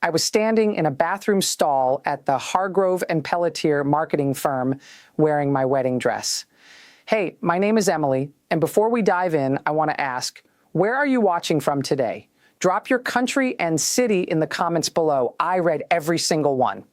I was standing in a bathroom stall at the Hargrove and Pelletier marketing firm wearing my wedding dress. Hey, my name is Emily, and before we dive in, I want to ask, where are you watching from today? Drop your country and city in the comments below. I read every single one.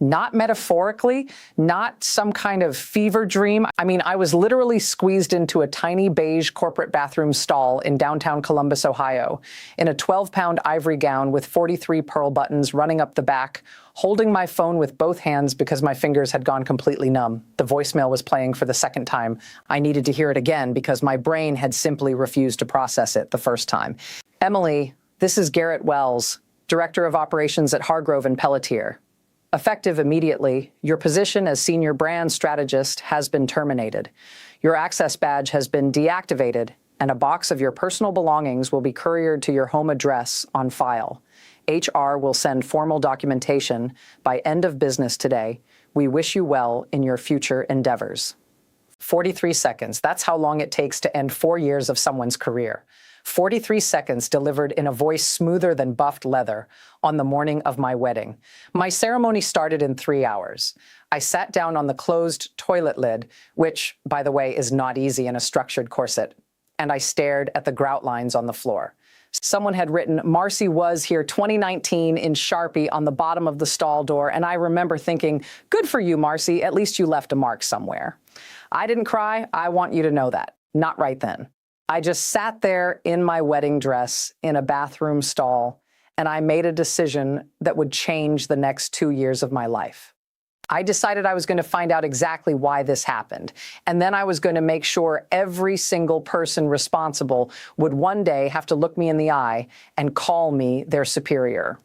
Not metaphorically, not some kind of fever dream. I mean, I was literally squeezed into a tiny beige corporate bathroom stall in downtown Columbus, Ohio, in a 12-pound ivory gown with 43 pearl buttons running up the back, holding my phone with both hands because my fingers had gone completely numb. The voicemail was playing for the second time. I needed to hear it again because my brain had simply refused to process it the first time. Emily, this is Garrett Wells, Director of Operations at Hargrove and Pelletier. Effective immediately, your position as Senior Brand Strategist has been terminated. Your access badge has been deactivated, and a box of your personal belongings will be couriered to your home address on file. HR will send formal documentation by end of business today. We wish you well in your future endeavors. 43 seconds. That's how long it takes to end 4 years of someone's career. 43 seconds delivered in a voice smoother than buffed leather on the morning of my wedding. My ceremony started in 3 hours. I sat down on the closed toilet lid, which, by the way, is not easy in a structured corset, and I stared at the grout lines on the floor. Someone had written, "Marcy was here 2019 in Sharpie on the bottom of the stall door, and I remember thinking, good for you, Marcy, at least you left a mark somewhere." I didn't cry. I want you to know that. Not right then. I just sat there in my wedding dress in a bathroom stall, and I made a decision that would change the next 2 years of my life. I decided I was going to find out exactly why this happened, and then I was going to make sure every single person responsible would one day have to look me in the eye and call me their superior.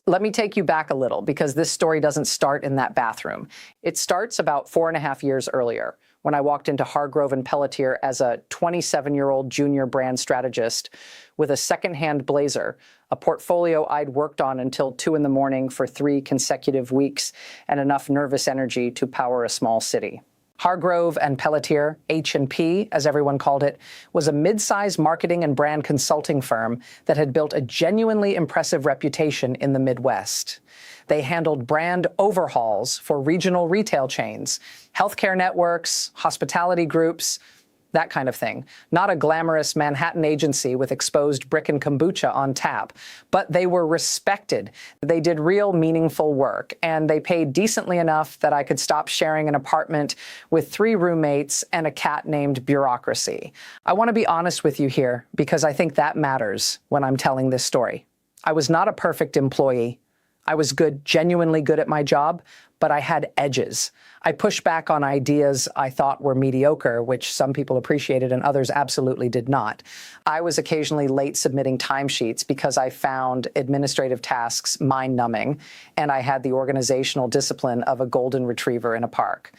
Let me take you back a little, because this story doesn't start in that bathroom. It starts about 4.5 years earlier, when I walked into Hargrove and Pelletier as a 27-year-old junior brand strategist with a secondhand blazer, a portfolio I'd worked on until 2 in the morning for 3 consecutive weeks, and enough nervous energy to power a small city. Hargrove and Pelletier, H&P, as everyone called it, was a mid-sized marketing and brand consulting firm that had built a genuinely impressive reputation in the Midwest. They handled brand overhauls for regional retail chains, healthcare networks, hospitality groups, that kind of thing. Not a glamorous Manhattan agency with exposed brick and kombucha on tap, but they were respected. They did real meaningful work, and they paid decently enough that I could stop sharing an apartment with 3 roommates and a cat named Bureaucracy. I want to be honest with you here, because I think that matters when I'm telling this story. I was not a perfect employee. I was good, genuinely good at my job, but I had edges. I pushed back on ideas I thought were mediocre, which some people appreciated and others absolutely did not. I was occasionally late submitting timesheets because I found administrative tasks mind-numbing, and I had the organizational discipline of a golden retriever in a park.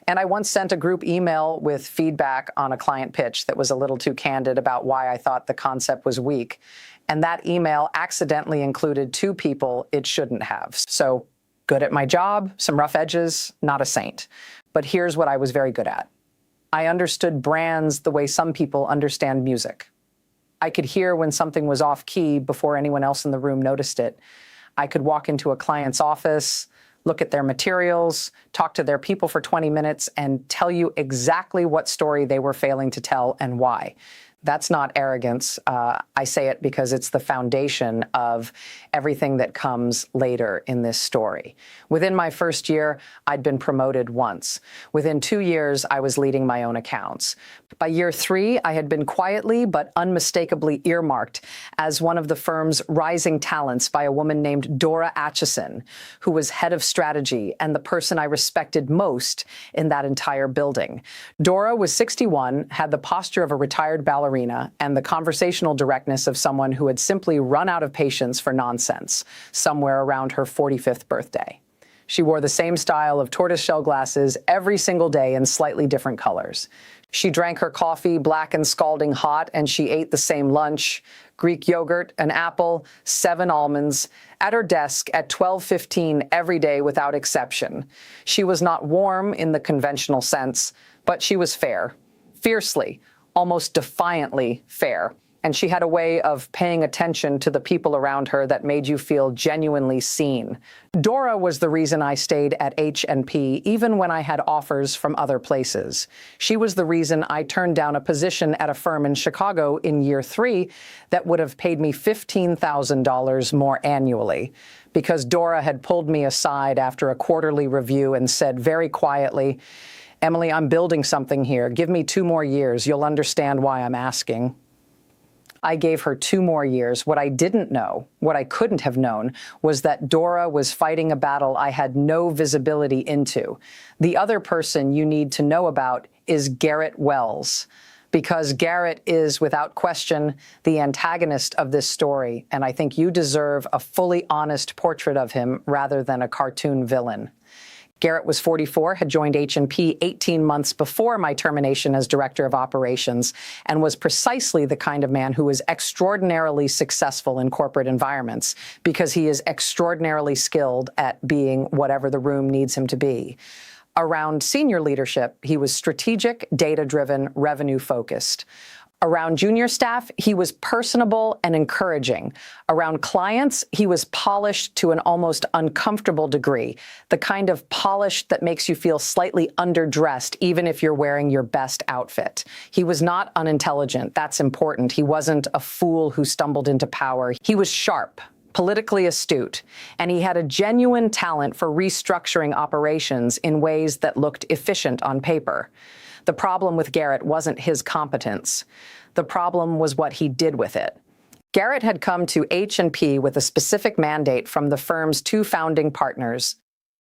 And I once sent a group email with feedback on a client pitch that was a little too candid about why I thought the concept was weak. And that email accidentally included 2 people it shouldn't have. So, good at my job, some rough edges, not a saint. But here's what I was very good at. I understood brands the way some people understand music. I could hear when something was off key before anyone else in the room noticed it. I could walk into a client's office, look at their materials, talk to their people for 20 minutes, and tell you exactly what story they were failing to tell and why. That's not arrogance. I say it because it's the foundation of everything that comes later in this story. Within my first year, I'd been promoted once. Within 2 years, I was leading my own accounts. By year 3, I had been quietly but unmistakably earmarked as one of the firm's rising talents by a woman named Dora Atchison, who was head of strategy and the person I respected most in that entire building. Dora was 61, had the posture of a retired ballerina, and the conversational directness of someone who had simply run out of patience for nonsense somewhere around her 45th birthday. She wore the same style of tortoiseshell glasses every single day in slightly different colors. She drank her coffee black and scalding hot, and she ate the same lunch, Greek yogurt, an apple, 7 almonds, at her desk at 12:15 every day without exception. She was not warm in the conventional sense, but she was fair, fiercely, almost defiantly fair. and she had a way of paying attention to the people around her that made you feel genuinely seen. Dora was the reason I stayed at H&P even when I had offers from other places. She was the reason I turned down a position at a firm in Chicago in year 3 that would have paid me $15,000 more annually, because Dora had pulled me aside after a quarterly review and said very quietly, "Emily, I'm building something here. Give me 2 more years. You'll understand why I'm asking." I gave her 2 more years. What I didn't know, what I couldn't have known, was that Dora was fighting a battle I had no visibility into. The other person you need to know about is Garrett Wells, because Garrett is, without question, the antagonist of this story, and I think you deserve a fully honest portrait of him rather than a cartoon villain. Garrett was 44, had joined H&P 18 months before my termination as director of operations, and was precisely the kind of man who is extraordinarily successful in corporate environments because he is extraordinarily skilled at being whatever the room needs him to be. Around senior leadership, he was strategic, data-driven, revenue-focused. Around junior staff, he was personable and encouraging. Around clients, he was polished to an almost uncomfortable degree, the kind of polish that makes you feel slightly underdressed even if you're wearing your best outfit. He was not unintelligent. That's important. He wasn't a fool who stumbled into power. He was sharp, politically astute, and he had a genuine talent for restructuring operations in ways that looked efficient on paper. The problem with Garrett wasn't his competence. The problem was what he did with it. Garrett had come to H&P with a specific mandate from the firm's 2 founding partners,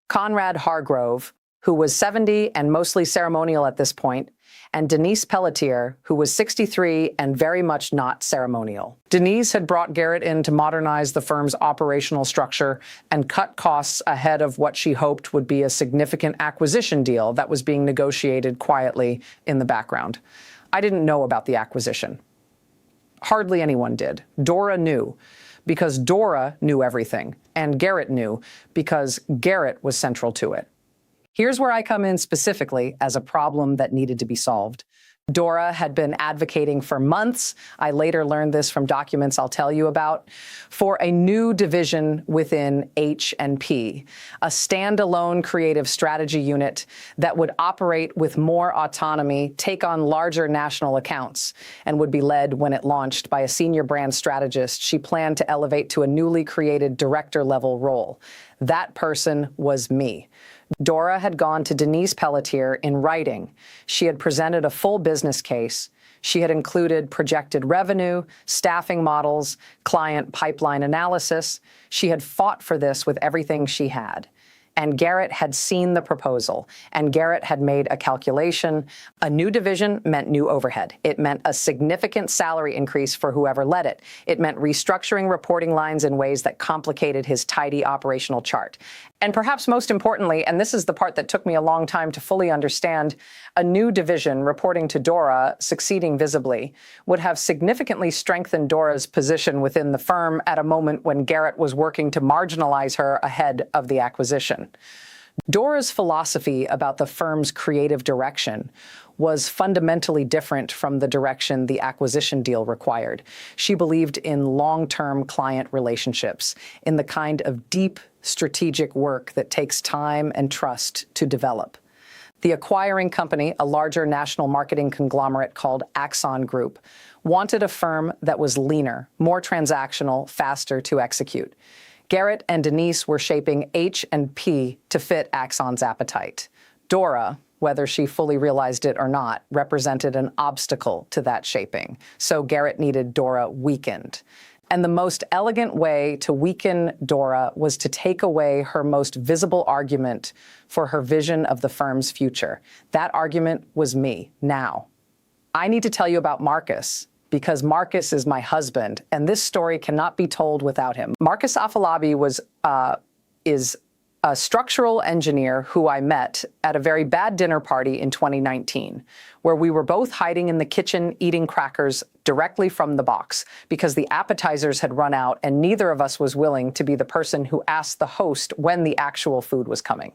Conrad Hargrove, who was 70 and mostly ceremonial at this point, and Denise Pelletier, who was 63 and very much not ceremonial. Denise had brought Garrett in to modernize the firm's operational structure and cut costs ahead of what she hoped would be a significant acquisition deal that was being negotiated quietly in the background. I didn't know about the acquisition. Hardly anyone did. Dora knew, because Dora knew everything, and Garrett knew, because Garrett was central to it. Here's where I come in specifically as a problem that needed to be solved. Dora had been advocating for months, I later learned this from documents I'll tell you about, for a new division within H&P, a standalone creative strategy unit that would operate with more autonomy, take on larger national accounts, and would be led when it launched by a senior brand strategist she planned to elevate to a newly created director-level role. That person was me. Dora had gone to Denise Pelletier in writing. She had presented a full business case. She had included projected revenue, staffing models, client pipeline analysis. She had fought for this with everything she had. And Garrett had seen the proposal, and Garrett had made a calculation. A new division meant new overhead. It meant a significant salary increase for whoever led it. It meant restructuring reporting lines in ways that complicated his tidy operational chart. And perhaps most importantly, and this is the part that took me a long time to fully understand, a new division reporting to Dora, succeeding visibly, would have significantly strengthened Dora's position within the firm at a moment when Garrett was working to marginalize her ahead of the acquisition. Dora's philosophy about the firm's creative direction was fundamentally different from the direction the acquisition deal required. She believed in long-term client relationships, in the kind of deep strategic work that takes time and trust to develop. The acquiring company, a larger national marketing conglomerate called Axon Group, wanted a firm that was leaner, more transactional, faster to execute. Garrett and Denise were shaping H&P to fit Axon's appetite. Dora, whether she fully realized it or not, represented an obstacle to that shaping. So Garrett needed Dora weakened. And the most elegant way to weaken Dora was to take away her most visible argument for her vision of the firm's future. That argument was me, now. I need to tell you about Marcus, because Marcus is my husband, and this story cannot be told without him. Marcus Afolabi is a structural engineer who I met at a very bad dinner party in 2019, where we were both hiding in the kitchen eating crackers directly from the box because the appetizers had run out and neither of us was willing to be the person who asked the host when the actual food was coming.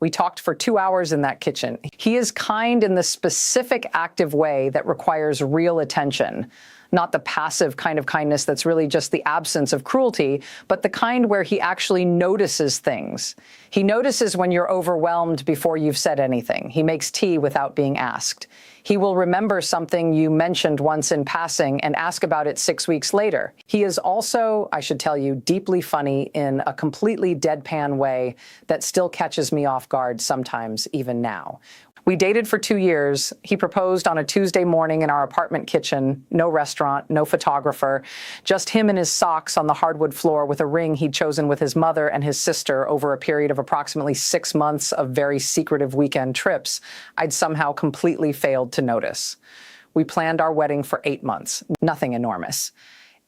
We talked for 2 hours in that kitchen. He is kind in the specific active way that requires real attention, Not the passive kind of kindness that's really just the absence of cruelty, but the kind where he actually notices things. He notices when you're overwhelmed before you've said anything. He makes tea without being asked. He will remember something you mentioned once in passing and ask about it 6 weeks later. He is also, I should tell you, deeply funny in a completely deadpan way that still catches me off guard sometimes, even now. We dated for 2 years. He proposed on a Tuesday morning in our apartment kitchen. No restaurant, no photographer, just him in his socks on the hardwood floor with a ring he'd chosen with his mother and his sister over a period of approximately 6 months of very secretive weekend trips I'd somehow completely failed to notice. We planned our wedding for 8 months. Nothing enormous.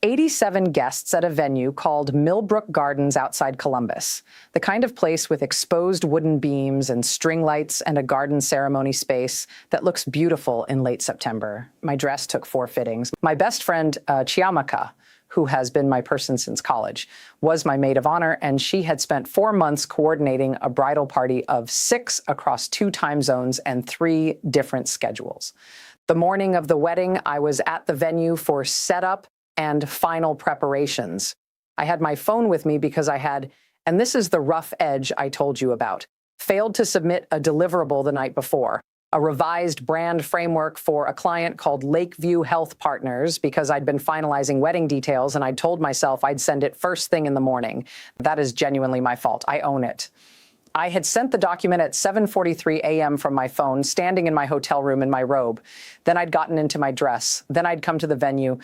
87 guests at a venue called Millbrook Gardens outside Columbus, the kind of place with exposed wooden beams and string lights and a garden ceremony space that looks beautiful in late September. My dress took 4 fittings. My best friend, Chiamaka, who has been my person since college, was my maid of honor, and she had spent 4 months coordinating a bridal party of 6 across 2 time zones and 3 different schedules. The morning of the wedding, I was at the venue for setup and final preparations. I had my phone with me because I had, and this is the rough edge I told you about, failed to submit a deliverable the night before, a revised brand framework for a client called Lakeview Health Partners, because I'd been finalizing wedding details and I'd told myself I'd send it first thing in the morning. That is genuinely my fault. I own it. I had sent the document at 7:43 a.m. from my phone, standing in my hotel room in my robe. Then I'd gotten into my dress. Then I'd come to the venue.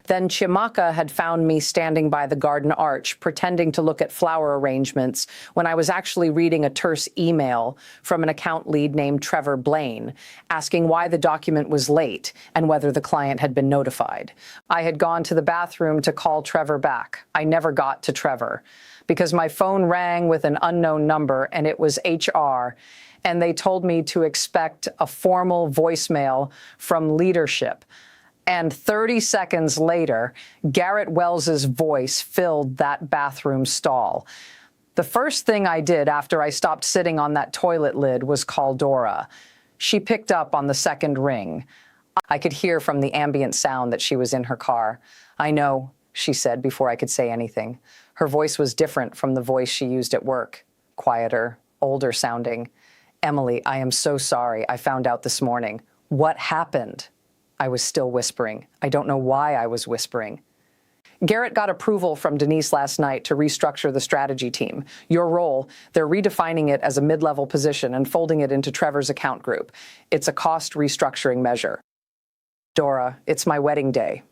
Then Chimaka had found me standing by the garden arch, pretending to look at flower arrangements, when I was actually reading a terse email from an account lead named Trevor Blaine, asking why the document was late and whether the client had been notified. I had gone to the bathroom to call Trevor back. I never got to Trevor, because my phone rang with an unknown number and it was HR, and they told me to expect a formal voicemail from leadership. And 30 seconds later, Garrett Wells's voice filled that bathroom stall. The first thing I did after I stopped sitting on that toilet lid was call Dora. She picked up on the second ring. I could hear from the ambient sound that she was in her car. "I know," she said before I could say anything. Her voice was different from the voice she used at work, quieter, older sounding. "Emily, I am so sorry. I found out this morning." "What happened?" I was still whispering. I don't know why I was whispering. "Garrett got approval from Denise last night to restructure the strategy team. Your role, they're redefining it as a mid-level position and folding it into Trevor's account group. It's a cost restructuring measure." "Dora, it's my wedding day."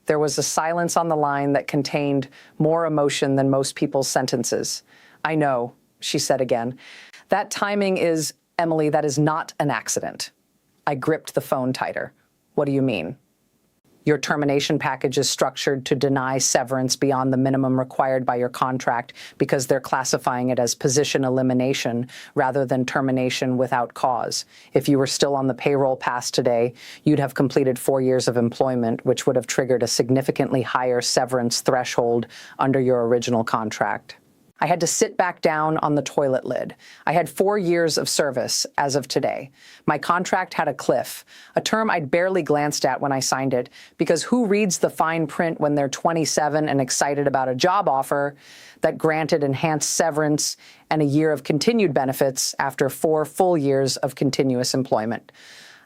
There was a silence on the line that contained more emotion than most people's sentences. "I know," she said again. "That timing is, Emily, that is not an accident." I gripped the phone tighter. "What do you mean?" "Your termination package is structured to deny severance beyond the minimum required by your contract because they're classifying it as position elimination rather than termination without cause. If you were still on the payroll past today, you'd have completed 4 years of employment, which would have triggered a significantly higher severance threshold under your original contract." I had to sit back down on the toilet lid. I had 4 years of service as of today. My contract had a cliff, a term I'd barely glanced at when I signed it, because who reads the fine print when they're 27 and excited about a job offer that granted enhanced severance and a year of continued benefits after 4 full years of continuous employment?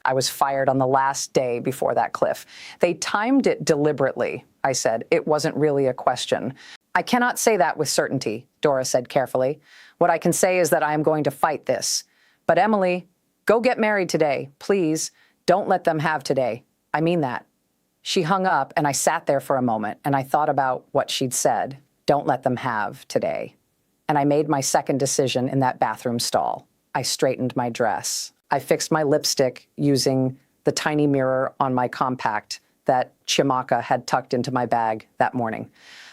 I was fired on the last day before that cliff. "They timed it deliberately," I said. "It wasn't really a question." "I cannot say that with certainty," Dora said carefully. "What I can say is that I am going to fight this. But Emily, go get married today, please. Don't let them have today. I mean that." She hung up, and I sat there for a moment, and I thought about what she'd said. Don't let them have today. And I made my second decision in that bathroom stall. I straightened my dress. I fixed my lipstick using the tiny mirror on my compact that Chimaka had tucked into my bag that morning.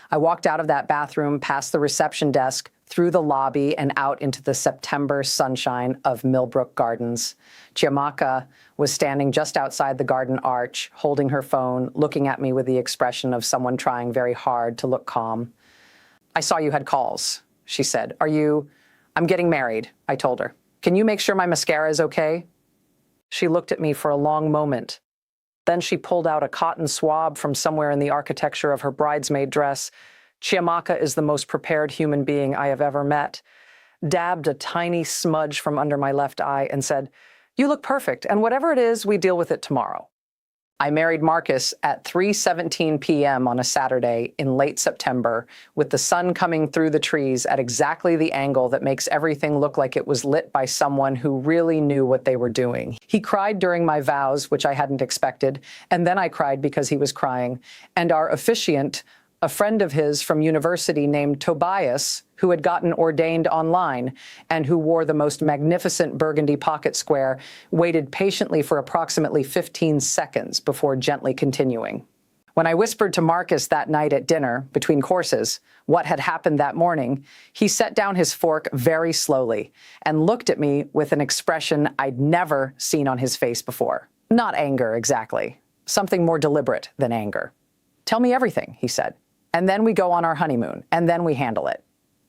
I walked out of that bathroom, past the reception desk, through the lobby, and out into the September sunshine of Millbrook Gardens. Chimaka was standing just outside the garden arch, holding her phone, looking at me with the expression of someone trying very hard to look calm. "I saw you had calls," she said. "I'm getting married," I told her. "Can you make sure my mascara is okay?" She looked at me for a long moment. Then she pulled out a cotton swab from somewhere in the architecture of her bridesmaid dress. Chiamaka is the most prepared human being I have ever met. Dabbed a tiny smudge from under my left eye and said, "You look perfect, and whatever it is, we deal with it tomorrow." I married Marcus at 3:17 p.m. on a Saturday in late September, with the sun coming through the trees at exactly the angle that makes everything look like it was lit by someone who really knew what they were doing. He cried during my vows, which I hadn't expected, and then I cried because he was crying. And our officiant, a friend of his from university named Tobias, who had gotten ordained online and who wore the most magnificent burgundy pocket square, waited patiently for approximately 15 seconds before gently continuing. When I whispered to Marcus that night at dinner, between courses, what had happened that morning, he set down his fork very slowly and looked at me with an expression I'd never seen on his face before. Not anger, exactly. Something more deliberate than anger. "Tell me everything," he said. "And then we go on our honeymoon, and then we handle it."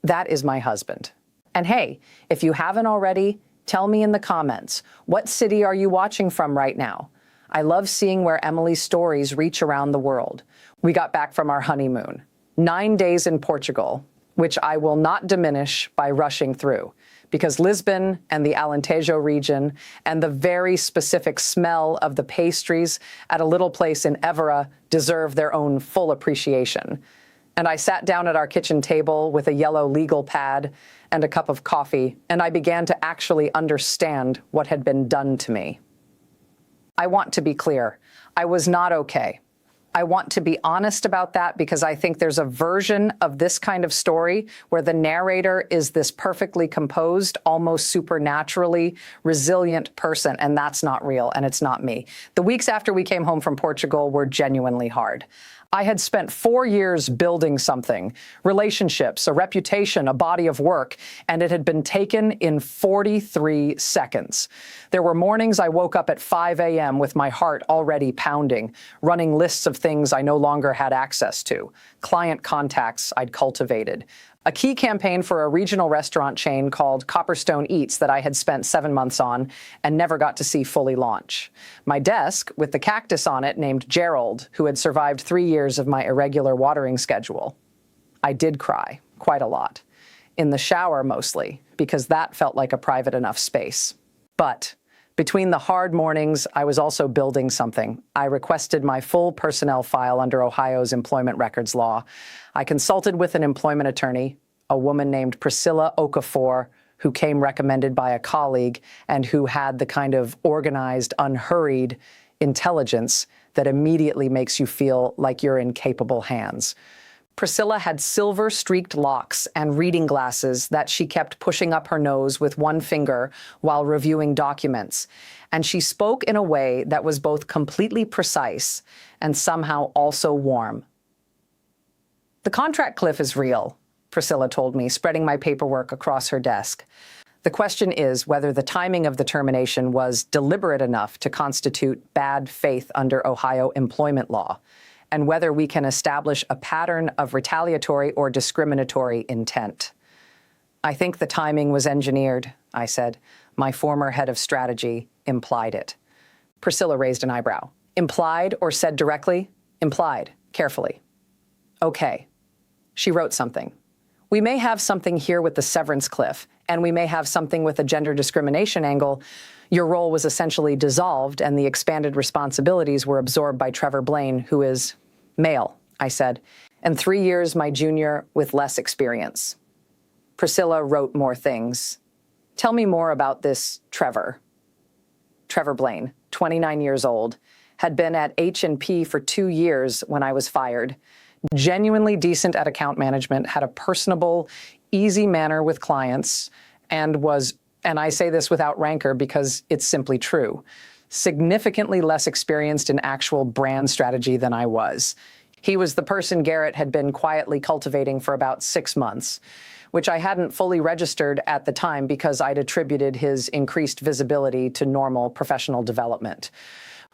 That is my husband. And hey, if you haven't already, tell me in the comments, what city are you watching from right now? I love seeing where Emily's stories reach around the world. We got back from our honeymoon. 9 days in Portugal, which I will not diminish by rushing through, because Lisbon and the Alentejo region and the very specific smell of the pastries at a little place in Évora deserve their own full appreciation. And I sat down at our kitchen table with a yellow legal pad and a cup of coffee, and I began to actually understand what had been done to me. I want to be clear. I was not okay. I want to be honest about that because I think there's a version of this kind of story where the narrator is this perfectly composed, almost supernaturally resilient person, and that's not real, and it's not me. The weeks after we came home from Portugal were genuinely hard. I had spent 4 years building something, relationships, a reputation, a body of work, and it had been taken in 43 seconds. There were mornings I woke up at 5 a.m. with my heart already pounding, running lists of things I no longer had access to, client contacts I'd cultivated, a key campaign for a regional restaurant chain called Copperstone Eats that I had spent 7 months on and never got to see fully launch. My desk with the cactus on it named Gerald, who had survived 3 years of my irregular watering schedule. I did cry, quite a lot. In the shower mostly, because that felt like a private enough space. But between the hard mornings, I was also building something. I requested my full personnel file under Ohio's employment records law. I consulted with an employment attorney, a woman named Priscilla Okafor, who came recommended by a colleague and who had the kind of organized, unhurried intelligence that immediately makes you feel like you're in capable hands. Priscilla had silver-streaked locks and reading glasses that she kept pushing up her nose with one finger while reviewing documents, and she spoke in a way that was both completely precise and somehow also warm. "The contract cliff is real," Priscilla told me, spreading my paperwork across her desk. "The question is whether the timing of the termination was deliberate enough to constitute bad faith under Ohio employment law, and whether we can establish a pattern of retaliatory or discriminatory intent." "I think the timing was engineered," I said. My former head of strategy implied it. Priscilla raised an eyebrow. "Implied or said directly?" "Implied, carefully." "Okay." She wrote something. "We may have something here with the severance cliff, and we may have something with a gender discrimination angle. Your role was essentially dissolved, and the expanded responsibilities were absorbed by Trevor Blaine, who is male," I said, "and 3 years my junior with less experience." Priscilla wrote more things. "Tell me more about this Trevor." Trevor Blaine, 29 years old, had been at H&P for 2 years when I was fired. Genuinely decent at account management, had a personable, easy manner with clients, and I say this without rancor because it's simply true, significantly less experienced in actual brand strategy than I was. He was the person Garrett had been quietly cultivating for about 6 months, which I hadn't fully registered at the time because I'd attributed his increased visibility to normal professional development.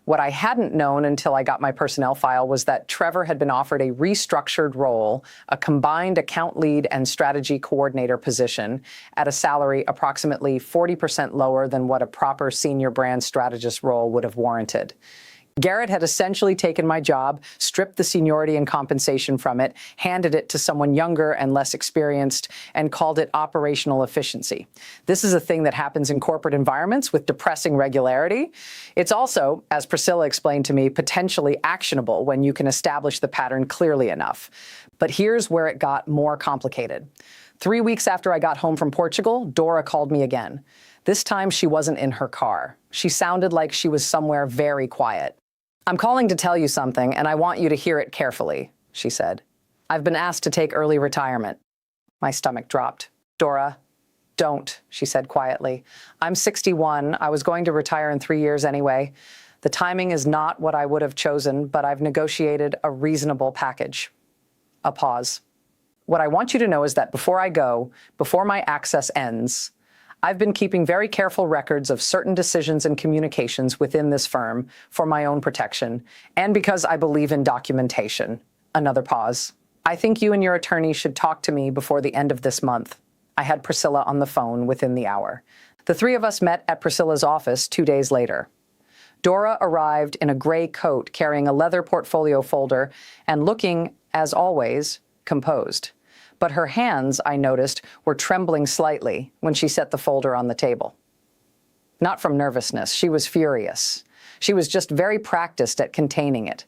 What I hadn't known until I got my personnel file was that Trevor had been offered a restructured role, a combined account lead and strategy coordinator position at a salary approximately 40% lower than what a proper senior brand strategist role would have warranted. Garrett had essentially taken my job, stripped the seniority and compensation from it, handed it to someone younger and less experienced, and called it operational efficiency. This is a thing that happens in corporate environments with depressing regularity. It's also, as Priscilla explained to me, potentially actionable when you can establish the pattern clearly enough. But here's where it got more complicated. 3 weeks after I got home from Portugal, Dora called me again. This time she wasn't in her car. She sounded like she was somewhere very quiet. "I'm calling to tell you something, and I want you to hear it carefully," she said. "I've been asked to take early retirement." My stomach dropped. "Dora, don't," she said quietly. "I'm 61. I was going to retire in 3 years anyway. The timing is not what I would have chosen, but I've negotiated a reasonable package." A pause. "What I want you to know is that before I go, before my access ends, I've been keeping very careful records of certain decisions and communications within this firm for my own protection, and because I believe in documentation." Another pause. "I think you and your attorney should talk to me before the end of this month." I had Priscilla on the phone within the hour. The three of us met at Priscilla's office 2 days later. Dora arrived in a gray coat carrying a leather portfolio folder and looking, as always, composed. But her hands, I noticed, were trembling slightly when she set the folder on the table. Not from nervousness, she was furious. She was just very practiced at containing it.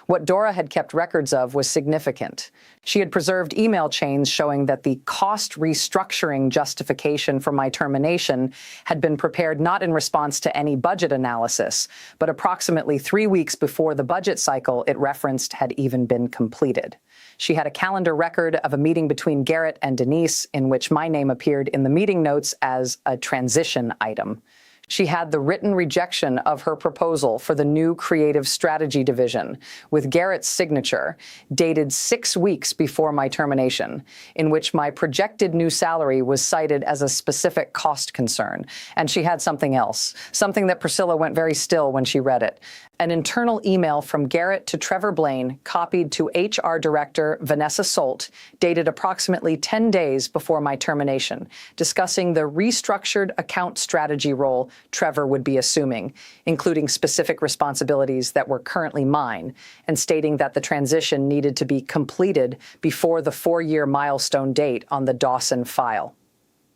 What Dora had kept records of was significant. She had preserved email chains showing that the cost restructuring justification for my termination had been prepared not in response to any budget analysis, but approximately 3 weeks before the budget cycle it referenced had even been completed. She had a calendar record of a meeting between Garrett and Denise in which my name appeared in the meeting notes as a transition item. She had the written rejection of her proposal for the new creative strategy division, with Garrett's signature, dated 6 weeks before my termination, in which my projected new salary was cited as a specific cost concern. And she had something else, something that Priscilla went very still when she read it. An internal email from Garrett to Trevor Blaine, copied to HR Director Vanessa Solt, dated approximately 10 days before my termination, discussing the restructured account strategy role Trevor would be assuming, including specific responsibilities that were currently mine, and stating that the transition needed to be completed before the 4-year milestone date on the Dawson file.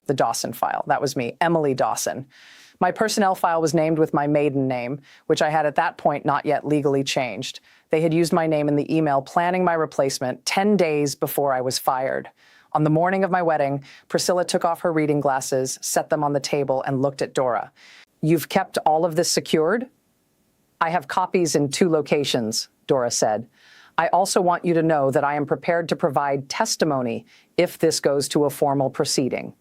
The Dawson file, that was me, Emily Dawson. My personnel file was named with my maiden name, which I had at that point not yet legally changed. They had used my name in the email planning my replacement 10 days before I was fired. On the morning of my wedding, Priscilla took off her reading glasses, set them on the table, and looked at Dora. "You've kept all of this secured?" "I have copies in 2 locations," Dora said. "I also want you to know that I am prepared to provide testimony if this goes to a formal proceeding."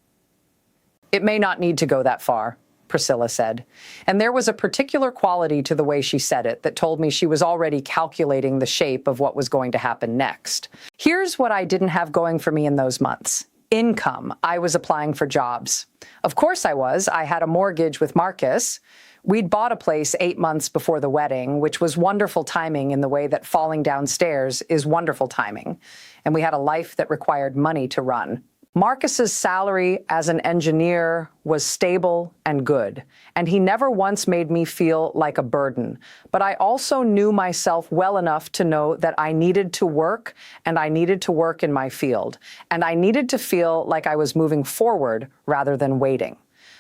"It may not need to go that far," Priscilla said. And there was a particular quality to the way she said it that told me she was already calculating the shape of what was going to happen next. Here's what I didn't have going for me in those months. Income. I was applying for jobs. Of course I was. I had a mortgage with Marcus. We'd bought a place 8 months before the wedding, which was wonderful timing in the way that falling downstairs is wonderful timing. And we had a life that required money to run. Marcus's salary as an engineer was stable and good, and he never once made me feel like a burden. But I also knew myself well enough to know that I needed to work, and I needed to work in my field, and I needed to feel like I was moving forward rather than waiting.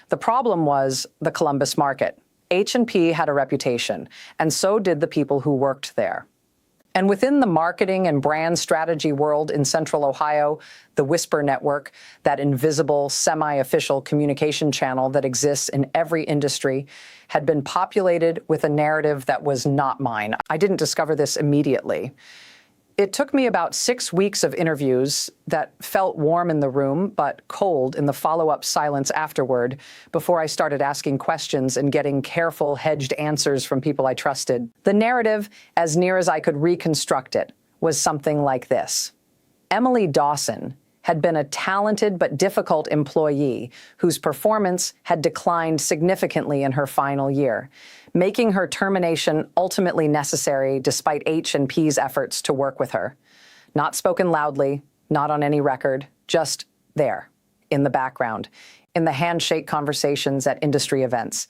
The problem was the Columbus market. H&P had a reputation, and so did the people who worked there. And within the marketing and brand strategy world in Central Ohio, the Whisper Network, that invisible, semi-official communication channel that exists in every industry, had been populated with a narrative that was not mine. I didn't discover this immediately. It took me about 6 weeks of interviews that felt warm in the room, but cold in the follow-up silence afterward, before I started asking questions and getting careful, hedged answers from people I trusted. The narrative, as near as I could reconstruct it, was something like this. Emily Dawson had been a talented but difficult employee whose performance had declined significantly in her final year, making her termination ultimately necessary despite H&P's efforts to work with her. Not spoken loudly, not on any record, just there, in the background, in the handshake conversations at industry events.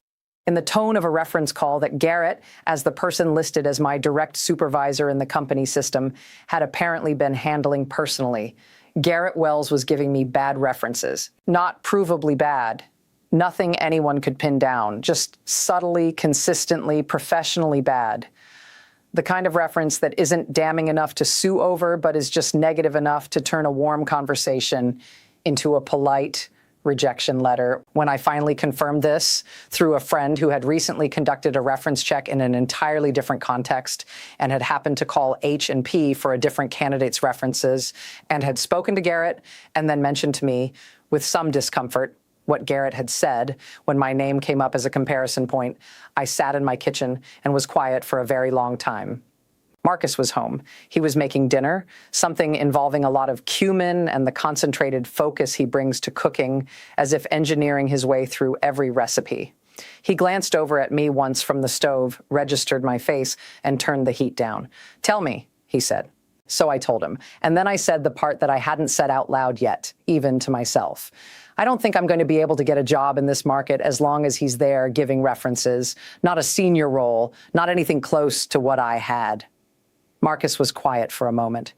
in the tone of a reference call that Garrett, as the person listed as my direct supervisor in the company system, had apparently been handling personally. Garrett Wells was giving me bad references. Not provably bad. Nothing anyone could pin down. Just subtly, consistently, professionally bad. The kind of reference that isn't damning enough to sue over, but is just negative enough to turn a warm conversation into a polite rejection letter. When I finally confirmed this through a friend who had recently conducted a reference check in an entirely different context and had happened to call H&P for a different candidate's references and had spoken to Garrett and then mentioned to me with some discomfort what Garrett had said when my name came up as a comparison point, I sat in my kitchen and was quiet for a very long time. Marcus was home. He was making dinner, something involving a lot of cumin and the concentrated focus he brings to cooking, as if engineering his way through every recipe. He glanced over at me once from the stove, registered my face, and turned the heat down. "Tell me," he said. So I told him. And then I said the part that I hadn't said out loud yet, even to myself. I don't think I'm going to be able to get a job in this market as long as he's there giving references, not a senior role, not anything close to what I had. Marcus was quiet for a moment.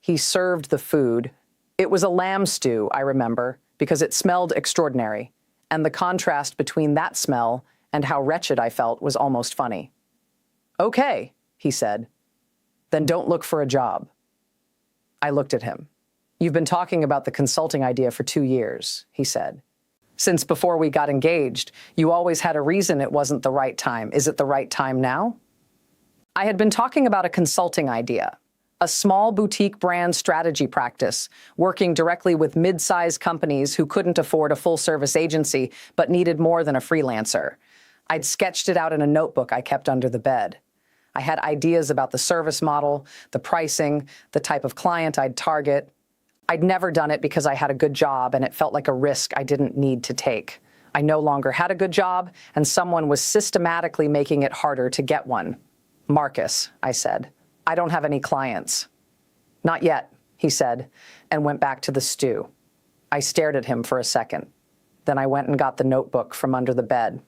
He served the food. It was a lamb stew, I remember, because it smelled extraordinary, and the contrast between that smell and how wretched I felt was almost funny. "Okay," he said. "Then don't look for a job." I looked at him. "You've been talking about the consulting idea for 2 years," he said. "Since before we got engaged, you always had a reason it wasn't the right time. Is it the right time now?" I had been talking about a consulting idea, a small boutique brand strategy practice, working directly with mid-sized companies who couldn't afford a full-service agency but needed more than a freelancer. I'd sketched it out in a notebook I kept under the bed. I had ideas about the service model, the pricing, the type of client I'd target. I'd never done it because I had a good job and it felt like a risk I didn't need to take. I no longer had a good job, and someone was systematically making it harder to get one. "Marcus," I said, "I don't have any clients." "Not yet," he said, and went back to the stew. I stared at him for a second. Then I went and got the notebook from under the bed.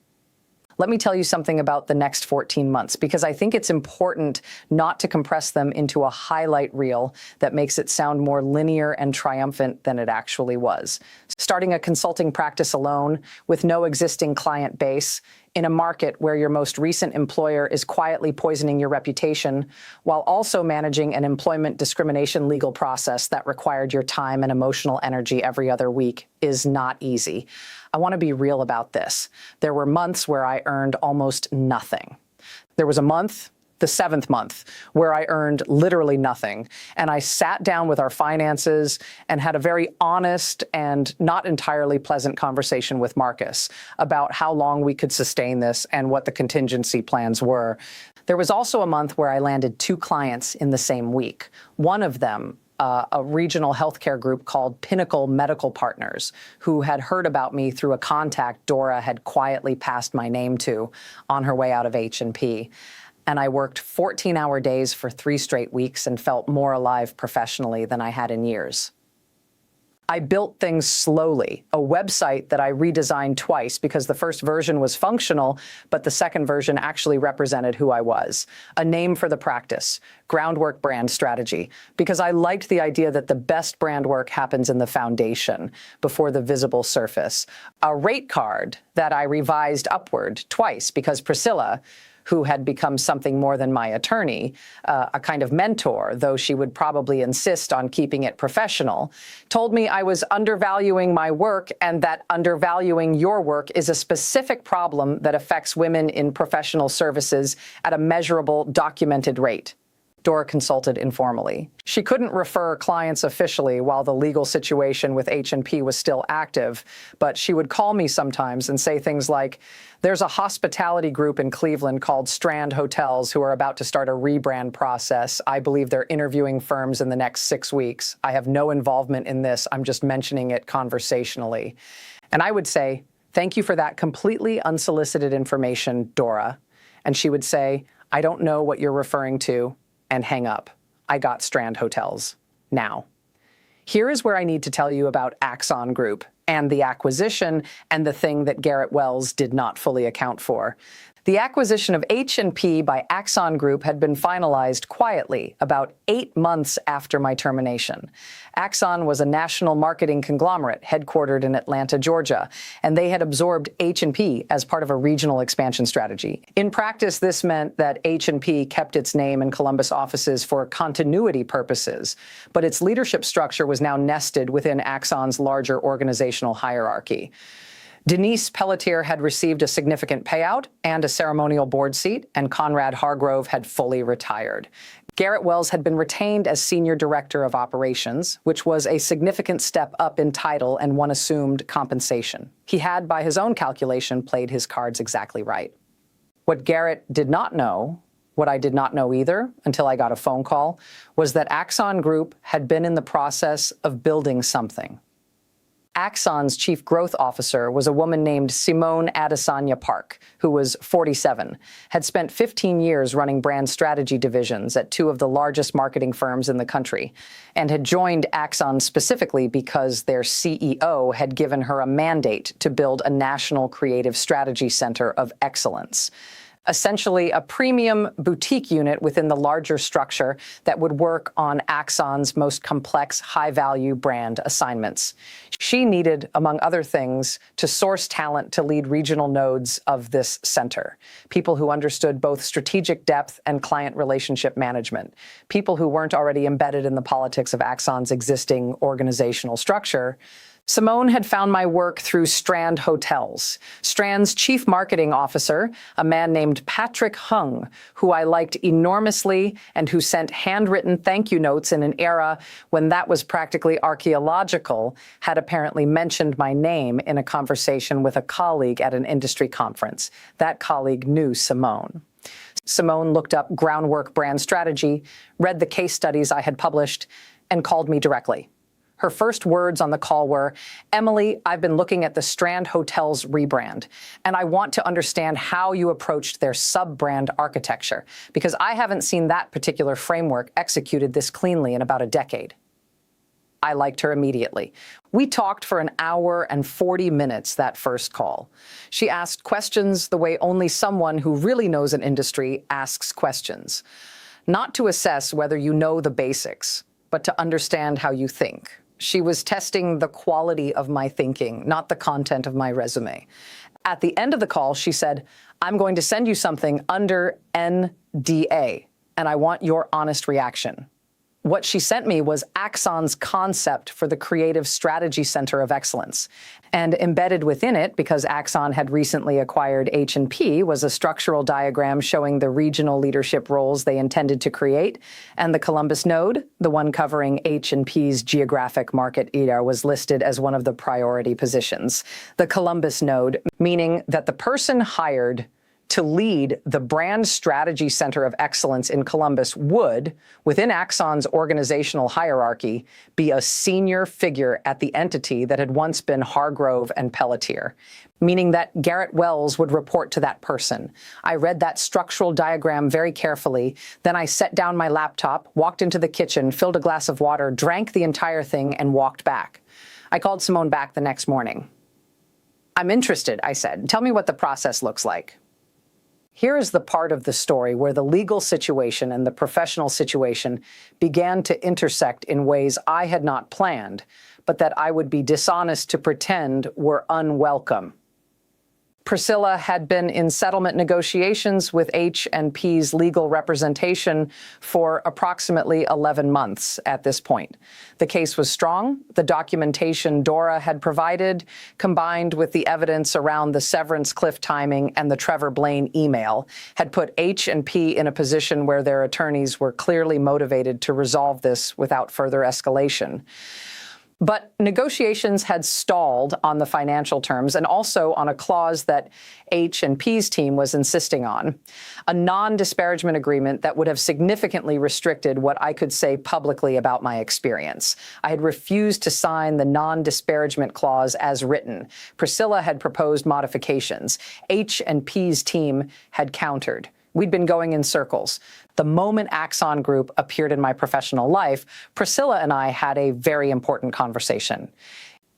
Let me tell you something about the next 14 months, because I think it's important not to compress them into a highlight reel that makes it sound more linear and triumphant than it actually was. Starting a consulting practice alone, with no existing client base, in a market where your most recent employer is quietly poisoning your reputation, while also managing an employment discrimination legal process that required your time and emotional energy every other week, is not easy. I want to be real about this. There were months where I earned almost nothing. There was a month, the 7th month, where I earned literally nothing. And I sat down with our finances and had a very honest and not entirely pleasant conversation with Marcus about how long we could sustain this and what the contingency plans were. There was also a month where I landed 2 clients in the same week. One of them, a regional healthcare group called Pinnacle Medical Partners, who had heard about me through a contact Dora had quietly passed my name to on her way out of H&P. And I worked 14-hour days for 3 straight weeks and felt more alive professionally than I had in years. I built things slowly, a website that I redesigned twice because the first version was functional, but the second version actually represented who I was. A name for the practice, Groundwork Brand Strategy, because I liked the idea that the best brand work happens in the foundation, before the visible surface. A rate card that I revised upward twice because Priscilla, who had become something more than my attorney, a kind of mentor, though she would probably insist on keeping it professional, told me I was undervaluing my work and that undervaluing your work is a specific problem that affects women in professional services at a measurable, documented rate. Dora consulted informally. She couldn't refer clients officially while the legal situation with H&P was still active, but she would call me sometimes and say things like, "There's a hospitality group in Cleveland called Strand Hotels who are about to start a rebrand process. I believe they're interviewing firms in the next 6 weeks. I have no involvement in this. I'm just mentioning it conversationally." And I would say, "Thank you for that completely unsolicited information, Dora." And she would say, "I don't know what you're referring to," and hang up. I got Strand Hotels. Now, here is where I need to tell you about Axon Group and the acquisition, and the thing that Garrett Wells did not fully account for. The acquisition of H&P by Axon Group had been finalized quietly about 8 months after my termination. Axon was a national marketing conglomerate headquartered in Atlanta, Georgia, and they had absorbed H&P as part of a regional expansion strategy. In practice, this meant that H&P kept its name in Columbus offices for continuity purposes, but its leadership structure was now nested within Axon's larger organizational hierarchy. Denise Pelletier had received a significant payout and a ceremonial board seat, and Conrad Hargrove had fully retired. Garrett Wells had been retained as Senior Director of Operations, which was a significant step up in title and one assumed compensation. He had, by his own calculation, played his cards exactly right. What Garrett did not know, what I did not know either until I got a phone call, was that Axon Group had been in the process of building something. Axon's chief growth officer was a woman named Simone Adesanya Park, who was 47, had spent 15 years running brand strategy divisions at 2 of the largest marketing firms in the country, and had joined Axon specifically because their CEO had given her a mandate to build a national creative strategy center of excellence. Essentially a premium boutique unit within the larger structure that would work on Axon's most complex, high-value brand assignments. She needed, among other things, to source talent to lead regional nodes of this center, people who understood both strategic depth and client relationship management, people who weren't already embedded in the politics of Axon's existing organizational structure. Simone had found my work through Strand Hotels. Strand's chief marketing officer, a man named Patrick Hung, who I liked enormously and who sent handwritten thank you notes in an era when that was practically archaeological, had apparently mentioned my name in a conversation with a colleague at an industry conference. That colleague knew Simone. Simone looked up groundwork brand strategy, read the case studies I had published, and called me directly. Her first words on the call were, "Emily, I've been looking at the Strand Hotels rebrand, and I want to understand how you approached their sub-brand architecture, because I haven't seen that particular framework executed this cleanly in about a decade." I liked her immediately. We talked for 1 hour and 40 minutes that first call. She asked questions the way only someone who really knows an industry asks questions. Not to assess whether you know the basics, but to understand how you think. She was testing the quality of my thinking, not the content of my resume. At the end of the call, she said, "I'm going to send you something under NDA, and I want your honest reaction." What she sent me was Axon's concept for the Creative Strategy Center of Excellence. And embedded within it, because Axon had recently acquired H&P, was a structural diagram showing the regional leadership roles they intended to create. And the Columbus node, the one covering H&P's geographic market area, was listed as one of the priority positions. The Columbus node, meaning that the person hired to lead the Brand Strategy Center of Excellence in Columbus would, within Axon's organizational hierarchy, be a senior figure at the entity that had once been Hargrove and Pelletier, meaning that Garrett Wells would report to that person. I read that structural diagram very carefully. Then I set down my laptop, walked into the kitchen, filled a glass of water, drank the entire thing, and walked back. I called Simone back the next morning. "I'm interested," I said. "Tell me what the process looks like." Here is the part of the story where the legal situation and the professional situation began to intersect in ways I had not planned, but that I would be dishonest to pretend were unwelcome. Priscilla had been in settlement negotiations with H&P's legal representation for approximately 11 months at this point. The case was strong. The documentation Dora had provided, combined with the evidence around the severance cliff timing and the Trevor Blaine email, had put H&P in a position where their attorneys were clearly motivated to resolve this without further escalation. But negotiations had stalled on the financial terms and also on a clause that H&P's team was insisting on, a non-disparagement agreement that would have significantly restricted what I could say publicly about my experience. I had refused to sign the non-disparagement clause as written. Priscilla had proposed modifications. H&P's team had countered. We'd been going in circles. The moment Axon Group appeared in my professional life, Priscilla and I had a very important conversation.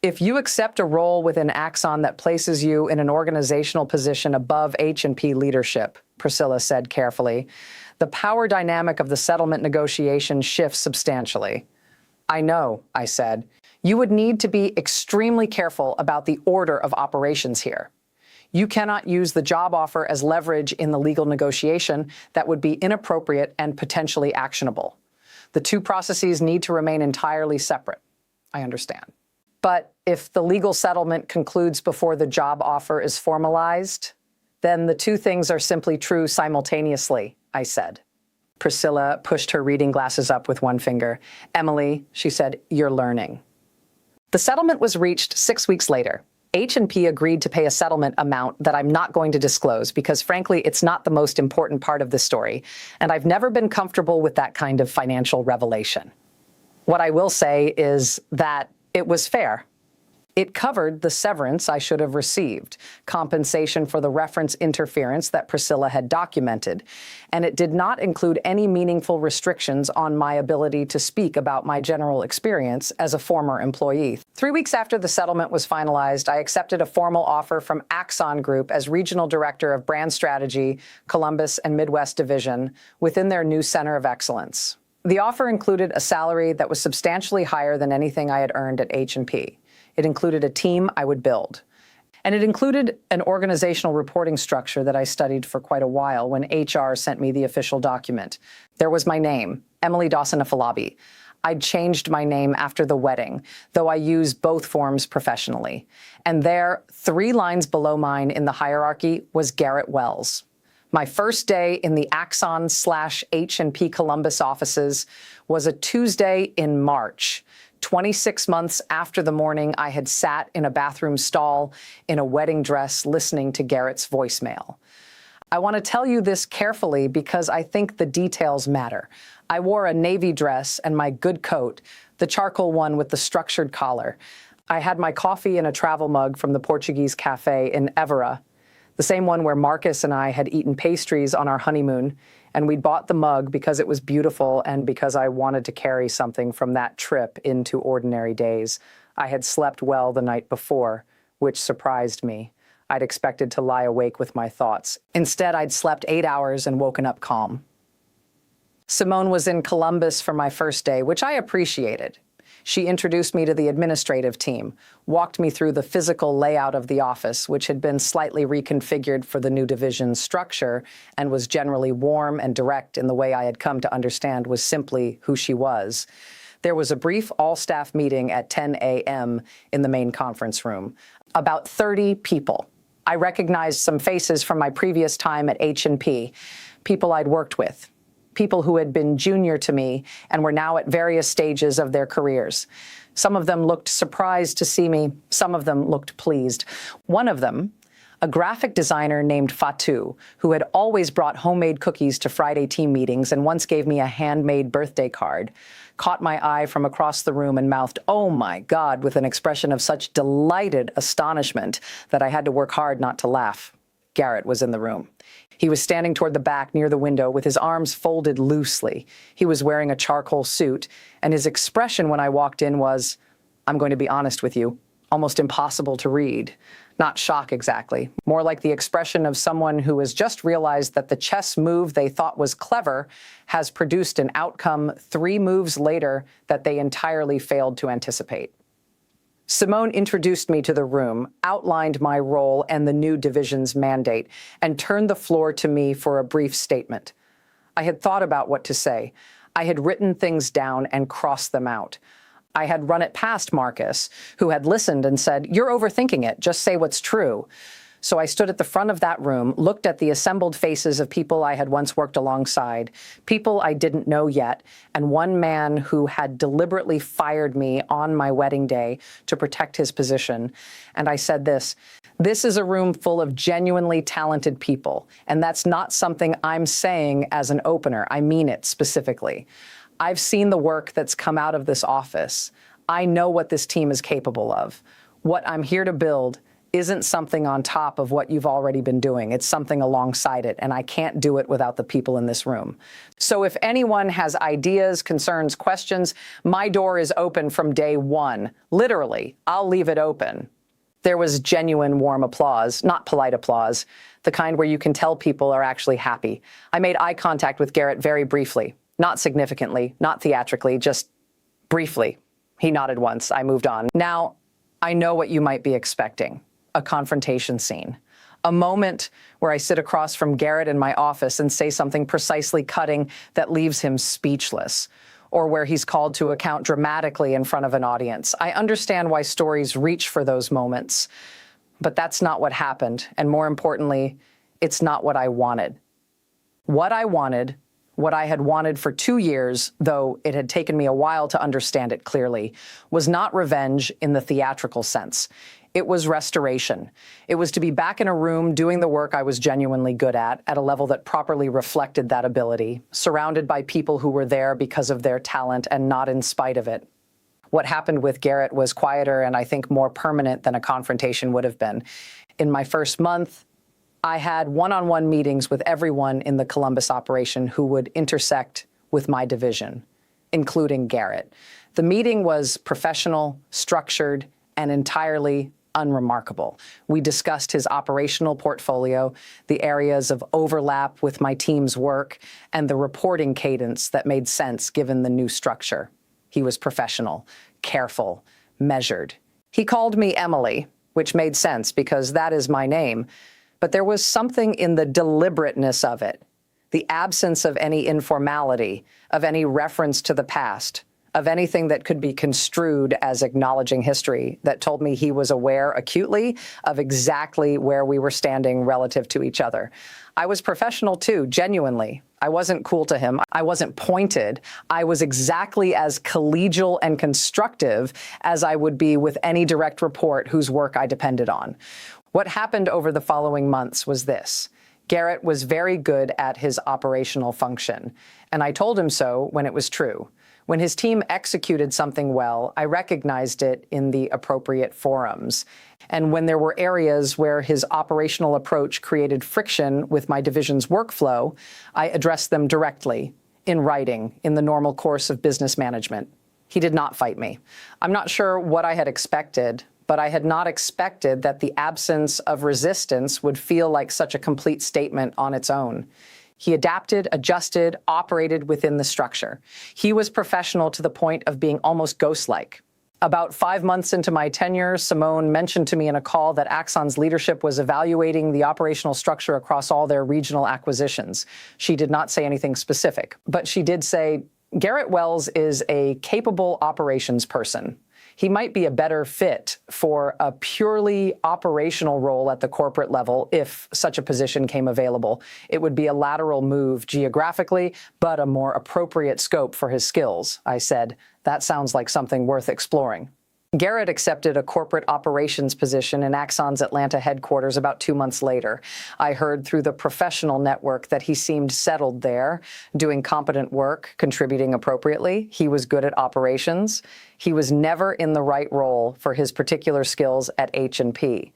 If you accept a role within Axon that places you in an organizational position above H&P leadership, Priscilla said carefully, the power dynamic of the settlement negotiation shifts substantially. I know, I said. You would need to be extremely careful about the order of operations here. You cannot use the job offer as leverage in the legal negotiation. That would be inappropriate and potentially actionable. The two processes need to remain entirely separate. I understand. But if the legal settlement concludes before the job offer is formalized, then the two things are simply true simultaneously, I said. Priscilla pushed her reading glasses up with one finger. Emily, she said, you're learning. The settlement was reached 6 weeks later. H&P agreed to pay a settlement amount that I'm not going to disclose because, frankly, it's not the most important part of this story, and I've never been comfortable with that kind of financial revelation. What I will say is that it was fair. It covered the severance I should have received, compensation for the reference interference that Priscilla had documented, and it did not include any meaningful restrictions on my ability to speak about my general experience as a former employee. 3 weeks after the settlement was finalized, I accepted a formal offer from Axon Group as Regional Director of Brand Strategy, Columbus and Midwest Division within their new Center of Excellence. The offer included a salary that was substantially higher than anything I had earned at H&P. It included a team I would build. And it included an organizational reporting structure that I studied for quite a while when HR sent me the official document. There was my name, Emily Dawson-Afalabi. I'd changed my name after the wedding, though I use both forms professionally. And there, 3 lines below mine in the hierarchy, was Garrett Wells. My first day in the Axon/H&P Columbus offices was a Tuesday in March, 26 months after the morning I had sat in a bathroom stall in a wedding dress listening to Garrett's voicemail. I want to tell you this carefully because I think the details matter. I wore a navy dress and my good coat, the charcoal one with the structured collar. I had my coffee in a travel mug from the Portuguese cafe in Évora, the same one where Marcus and I had eaten pastries on our honeymoon, and we'd bought the mug because it was beautiful and because I wanted to carry something from that trip into ordinary days. I had slept well the night before, which surprised me. I'd expected to lie awake with my thoughts. Instead, I'd slept 8 hours and woken up calm. Simone was in Columbus for my first day, which I appreciated. She introduced me to the administrative team, walked me through the physical layout of the office, which had been slightly reconfigured for the new division's structure and was generally warm and direct in the way I had come to understand was simply who she was. There was a brief all-staff meeting at 10 a.m. in the main conference room. About 30 people. I recognized some faces from my previous time at H&P, people I'd worked with. People who had been junior to me and were now at various stages of their careers. Some of them looked surprised to see me. Some of them looked pleased. One of them, a graphic designer named Fatou, who had always brought homemade cookies to Friday team meetings and once gave me a handmade birthday card, caught my eye from across the room and mouthed, "Oh my God," with an expression of such delighted astonishment that I had to work hard not to laugh. Garrett was in the room. He was standing toward the back near the window with his arms folded loosely. He was wearing a charcoal suit, and his expression when I walked in was, I'm going to be honest with you, almost impossible to read. Not shock exactly, more like the expression of someone who has just realized that the chess move they thought was clever has produced an outcome 3 moves later that they entirely failed to anticipate. Simone introduced me to the room, outlined my role and the new division's mandate, and turned the floor to me for a brief statement. I had thought about what to say. I had written things down and crossed them out. I had run it past Marcus, who had listened and said, "You're overthinking it. Just say what's true." So I stood at the front of that room, looked at the assembled faces of people I had once worked alongside, people I didn't know yet, and one man who had deliberately fired me on my wedding day to protect his position. And I said this is a room full of genuinely talented people, and that's not something I'm saying as an opener. I mean it specifically. I've seen the work that's come out of this office. I know what this team is capable of, what I'm here to build, isn't something on top of what you've already been doing. It's something alongside it, and I can't do it without the people in this room. So if anyone has ideas, concerns, questions, my door is open from day one. Literally, I'll leave it open. There was genuine warm applause, not polite applause, the kind where you can tell people are actually happy. I made eye contact with Garrett very briefly, not significantly, not theatrically, just briefly. He nodded once. I moved on. Now, I know what you might be expecting. A confrontation scene. A moment where I sit across from Garrett in my office and say something precisely cutting that leaves him speechless, or where he's called to account dramatically in front of an audience. I understand why stories reach for those moments, but that's not what happened, and more importantly, it's not what I wanted. What I wanted, what I had wanted for 2 years, though it had taken me a while to understand it clearly, was not revenge in the theatrical sense. It was restoration. It was to be back in a room doing the work I was genuinely good at a level that properly reflected that ability, surrounded by people who were there because of their talent and not in spite of it. What happened with Garrett was quieter and I think more permanent than a confrontation would have been. In my first month, I had one-on-one meetings with everyone in the Columbus operation who would intersect with my division, including Garrett. The meeting was professional, structured, and entirely unremarkable. We discussed his operational portfolio, the areas of overlap with my team's work, and the reporting cadence that made sense given the new structure. He was professional, careful, measured. He called me Emily, which made sense because that is my name, but there was something in the deliberateness of it, the absence of any informality, of any reference to the past, of anything that could be construed as acknowledging history, that told me he was aware acutely of exactly where we were standing relative to each other. I was professional too, genuinely. I wasn't cool to him. I wasn't pointed. I was exactly as collegial and constructive as I would be with any direct report whose work I depended on. What happened over the following months was this. Garrett was very good at his operational function, and I told him so when it was true. When his team executed something well, I recognized it in the appropriate forums. And when there were areas where his operational approach created friction with my division's workflow, I addressed them directly, in writing, in the normal course of business management. He did not fight me. I'm not sure what I had expected, but I had not expected that the absence of resistance would feel like such a complete statement on its own. He adapted, adjusted, operated within the structure. He was professional to the point of being almost ghost-like. About 5 months into my tenure, Simone mentioned to me in a call that Axon's leadership was evaluating the operational structure across all their regional acquisitions. She did not say anything specific, but she did say, Garrett Wells is a capable operations person. He might be a better fit for a purely operational role at the corporate level if such a position came available. It would be a lateral move geographically, but a more appropriate scope for his skills. I said, that sounds like something worth exploring. Garrett accepted a corporate operations position in Axon's Atlanta headquarters about 2 months later. I heard through the professional network that he seemed settled there, doing competent work, contributing appropriately. He was good at operations. He was never in the right role for his particular skills at H&P.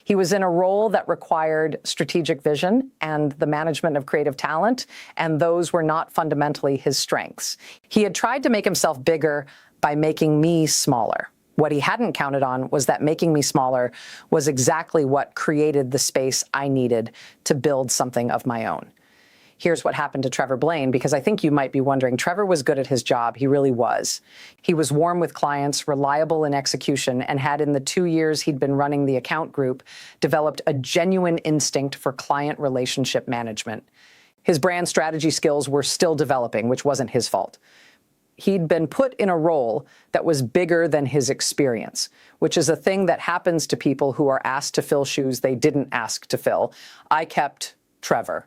He was in a role that required strategic vision and the management of creative talent, and those were not fundamentally his strengths. He had tried to make himself bigger by making me smaller. What he hadn't counted on was that making me smaller was exactly what created the space I needed to build something of my own. Here's what happened to Trevor Blaine, because I think you might be wondering, Trevor was good at his job. He really was. He was warm with clients, reliable in execution, and had in the 2 years he'd been running the account group, developed a genuine instinct for client relationship management. His brand strategy skills were still developing, which wasn't his fault. He'd been put in a role that was bigger than his experience, which is a thing that happens to people who are asked to fill shoes they didn't ask to fill. I kept Trevor.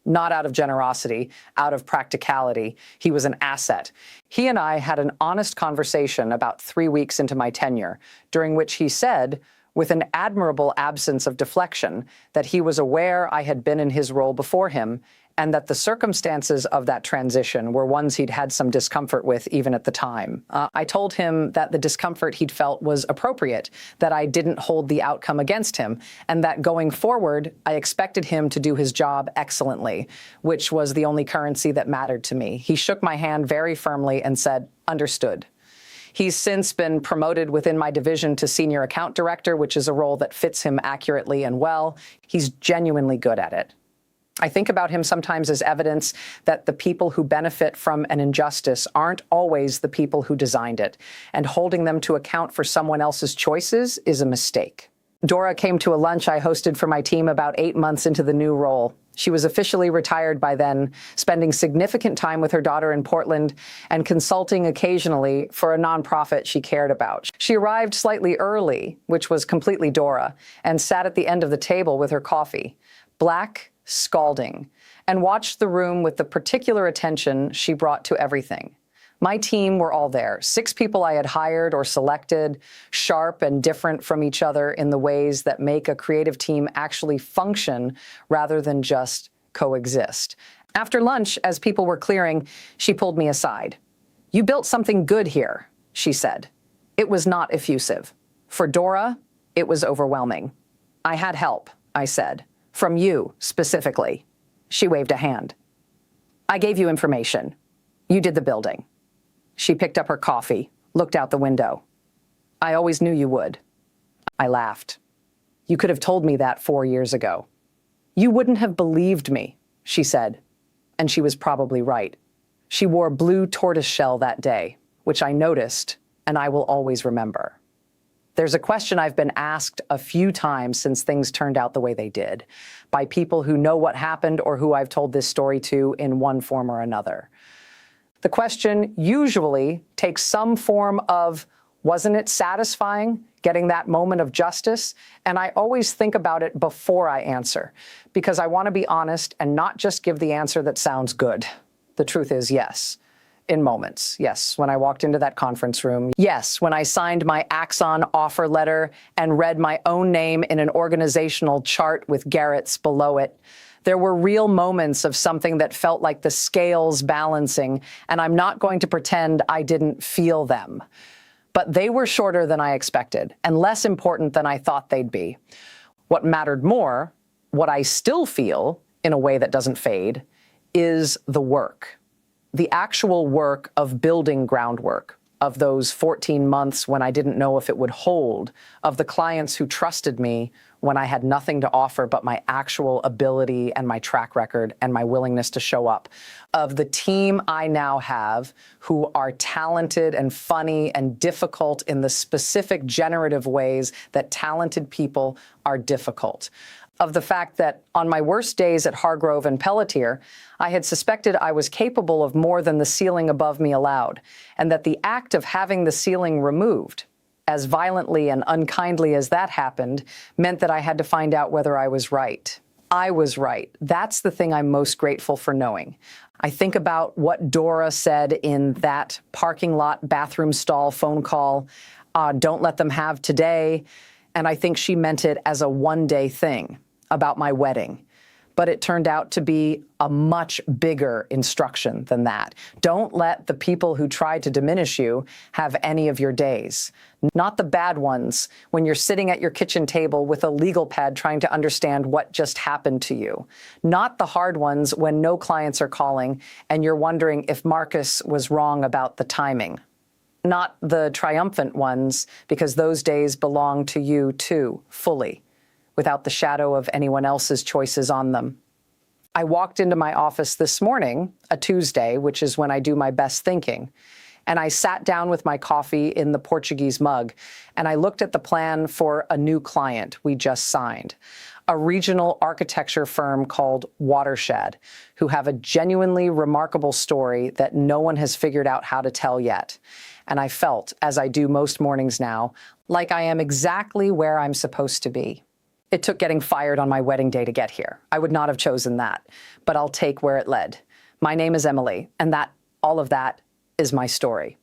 Not out of generosity, out of practicality. He was an asset. He and I had an honest conversation about 3 weeks into my tenure, during which he said, with an admirable absence of deflection, that he was aware I had been in his role before him and that the circumstances of that transition were ones he'd had some discomfort with even at the time. I told him that the discomfort he'd felt was appropriate, that I didn't hold the outcome against him, and that going forward, I expected him to do his job excellently, which was the only currency that mattered to me. He shook my hand very firmly and said, "Understood." He's since been promoted within my division to senior account director, which is a role that fits him accurately and well. He's genuinely good at it. I think about him sometimes as evidence that the people who benefit from an injustice aren't always the people who designed it, and holding them to account for someone else's choices is a mistake. Dora came to a lunch I hosted for my team about 8 months into the new role. She was officially retired by then, spending significant time with her daughter in Portland and consulting occasionally for a nonprofit she cared about. She arrived slightly early, which was completely Dora, and sat at the end of the table with her coffee, black, scalding, and watched the room with the particular attention she brought to everything. My team were all there, 6 people I had hired or selected, sharp and different from each other in the ways that make a creative team actually function rather than just coexist. After lunch, as people were clearing, she pulled me aside. "You built something good here," she said. It was not effusive. For Dora, it was overwhelming. "I had help," I said. "From you, specifically." She waved a hand. "I gave you information. You did the building." She picked up her coffee, looked out the window. "I always knew you would." I laughed. "You could have told me that 4 years ago." "You wouldn't have believed me," she said. And she was probably right. She wore blue tortoiseshell that day, which I noticed, and I will always remember. There's a question I've been asked a few times since things turned out the way they did, by people who know what happened or who I've told this story to in one form or another. The question usually takes some form of, wasn't it satisfying getting that moment of justice? And I always think about it before I answer, because I want to be honest and not just give the answer that sounds good. The truth is, yes. In moments, yes. When I walked into that conference room, yes. When I signed my Axon offer letter and read my own name in an organizational chart with Garrett's below it. There were real moments of something that felt like the scales balancing, and I'm not going to pretend I didn't feel them. But they were shorter than I expected and less important than I thought they'd be. What mattered more, what I still feel in a way that doesn't fade, is the work. The actual work of building groundwork, of those 14 months when I didn't know if it would hold, of the clients who trusted me when I had nothing to offer but my actual ability and my track record and my willingness to show up, of the team I now have who are talented and funny and difficult in the specific generative ways that talented people are difficult. Of the fact that on my worst days at Hargrove and Pelletier, I had suspected I was capable of more than the ceiling above me allowed, and that the act of having the ceiling removed, as violently and unkindly as that happened, meant that I had to find out whether I was right. I was right. That's the thing I'm most grateful for knowing. I think about what Dora said in that parking lot bathroom stall phone call, "Don't let them have today," and I think she meant it as a one-day thing about my wedding. But it turned out to be a much bigger instruction than that. Don't let the people who try to diminish you have any of your days. Not the bad ones when you're sitting at your kitchen table with a legal pad trying to understand what just happened to you. Not the hard ones when no clients are calling and you're wondering if Marcus was wrong about the timing. Not the triumphant ones, because those days belong to you too, fully, without the shadow of anyone else's choices on them. I walked into my office this morning, a Tuesday, which is when I do my best thinking, and I sat down with my coffee in the Portuguese mug, and I looked at the plan for a new client we just signed, a regional architecture firm called Watershed, who have a genuinely remarkable story that no one has figured out how to tell yet. And I felt, as I do most mornings now, like I am exactly where I'm supposed to be. It took getting fired on my wedding day to get here. I would not have chosen that, but I'll take where it led. My name is Emily, and all of that is my story.